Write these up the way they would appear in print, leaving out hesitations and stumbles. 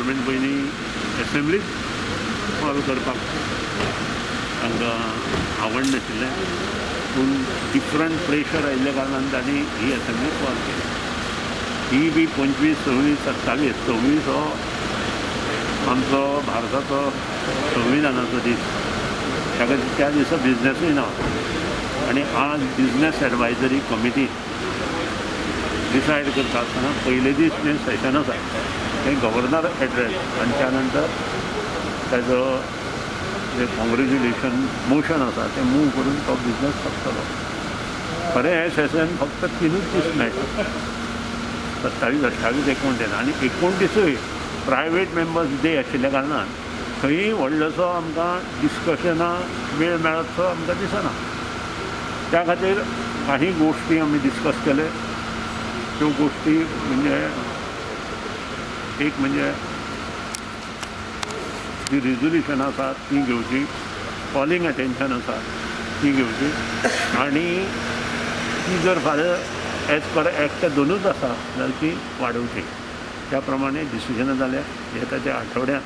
Government पयलीं एसेंब्लीच call करपाक तांकां आवडनाशिल्लें, पूण डिफरंट प्रेशर आयिल्ल्या कारणान तांणी ही एसेंब्ली कॉल केली. ही बी 25, 26, 27, 26 हो आमचो भारताचो संविधानाचो दीस. त्या दिसा बिझनेसूय ना. आनी आज बिझनेस एडवायजरी कमिटी डिसायड करता आसतना पयले दीस जें सेशन आसा तें गव्हर्नर एड्रेस आनी त्या नंतर ताजो जें कॉंग्रेच्युलेशन मोशन आसा तें मूव करून तो बिझनेस सोंपतलो. खरें हें सेशन फक्त 3च दीस मेळटा, 27, 28, 29 आनी 29य प्रायवेट मेंबर्स डे आशिल्ल्या कारणान खंयी व्हडलोसो आमकां डिस्कशनां वेळ मेळतसो आमकां दिसना. त्या खातीर काही गोश्टी आमी डिस्कस केले. त्यो गोश्टी म्हणजे एक म्हणजे जी रिजोल्युशन आसा ती घेवची, कॉलिंग अटेन्शन आसा ती घेवची आनी ती जर फाल्यां एज पर एक्ट 2च आसा जाल्यार ती वाडोवची. त्या प्रमाणे डिसिजनां जाल्या. येता त्या आठवड्यात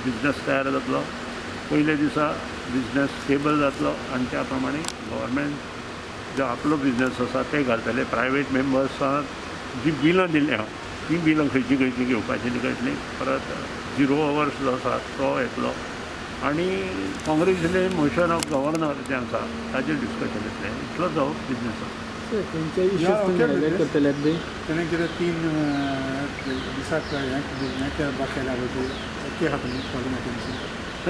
बिझनेस तयार जातलो. पयल्या दिसा बिझनेस स्टेबल जातलो आनी त्या प्रमाणे गव्हर्मेंट जो आपलो बिझनेस आसा ते घालतले. प्रायवेट मेंबर्सांक जी बिलां दिल्या ती बिलां खंयची खंयची घेवपाची कळटली. परत 0 hours जो आसा तो येतलो आनी कॉंग्रेच्युलेशन मोशन ऑफ गव्हर्नर जें आसा ताचेर डिस्कशन येतलें. इतलो जो बिझनेस आसा. तेणें कितें 3 दिसाक हें बाकी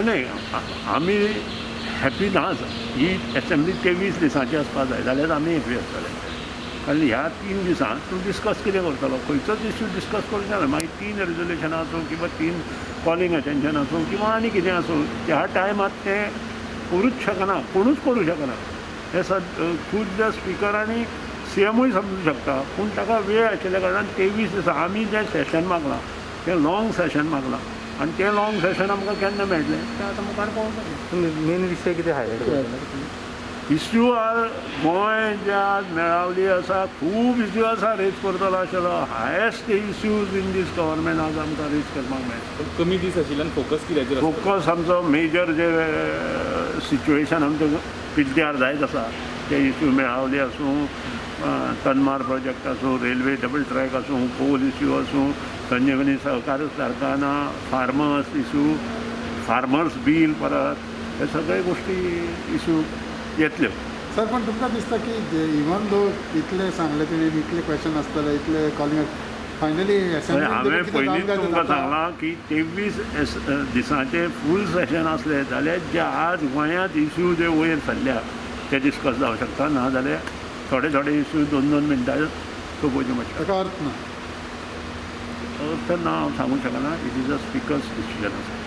नाही आमी हॅपी नाच. ही एसेंब्ली 23 दिसांची आसपाक जाय जाल्यार आमी हॅपी आसतले. कारण ह्या 3 दिसांत तूं डिस्कस कितें करतलो, खंयचोच इश्यू डिस्कस करूंक जाय. मागीर 3 रिजोल्युशनां आसूं किंवा 3 कॉलिंग अटेन्शन आसूं किंवा आनी कितें आसूं ह्या टायमार तें करूंच शकना, कोणूच करूं शकना. हे खुद स्पिकर आनी CMूय समजूंक शकता. पूण ताका वेळ आशिल्ल्या कारणान 23 दिसां आमी जें सेशन मागलां तें लॉंग सेशन मागलां आनी तें लॉंग सेशन आमकां केन्ना मेळटलें तें आतां मुखार पळोवपाचें. मेन विशय कितें हायलायट करतलो? इश्यू आर गोंय जे आज मेळावली आसा खूब इश्यू आसा रेज करतलो आशिल्लो. Highest issues in these government आज आमकां रेज करपाक मेळटा. कमी दीस आशिल्ल्यान फोकस कित्याचेर? फोकस आमचो मेजर जे सिच्युएशन आमचो पिड्ड्यार जायत आसा ते इश्यू मेळावली आसूं, तनमार प्रोजेक्ट आसूं, रेल्वे डबल ट्रॅक आसूं, कोल इश्यू आसूं, संजीवनी सहकार कारखाना, फार्मर्स इश्यू, फार्मर्स बील, परत हे सगळे गोष्टी इश्यू येतल्यो. सर पण तुमकां दिसता की इवन दो इतले सांगले तुवें इतले क्वेश्चन आसतले इतले कॉलिंग फायनली हांवें पयलींच तुमकां सांगलां की 23 दिसांचें फूल सेशन आसलें जाल्यार जे आज गोंयांत इश्यू जे वयर सरल्या ते डिस्कस जावंक शकता. ना जाल्यार थोडे थोडे इश्यू 2-2 मिनटां सोंपोवचे पडटा. ताका अर्थ ना. तर ना हांव सांगूंक शकना. It is a speakers decision आसा.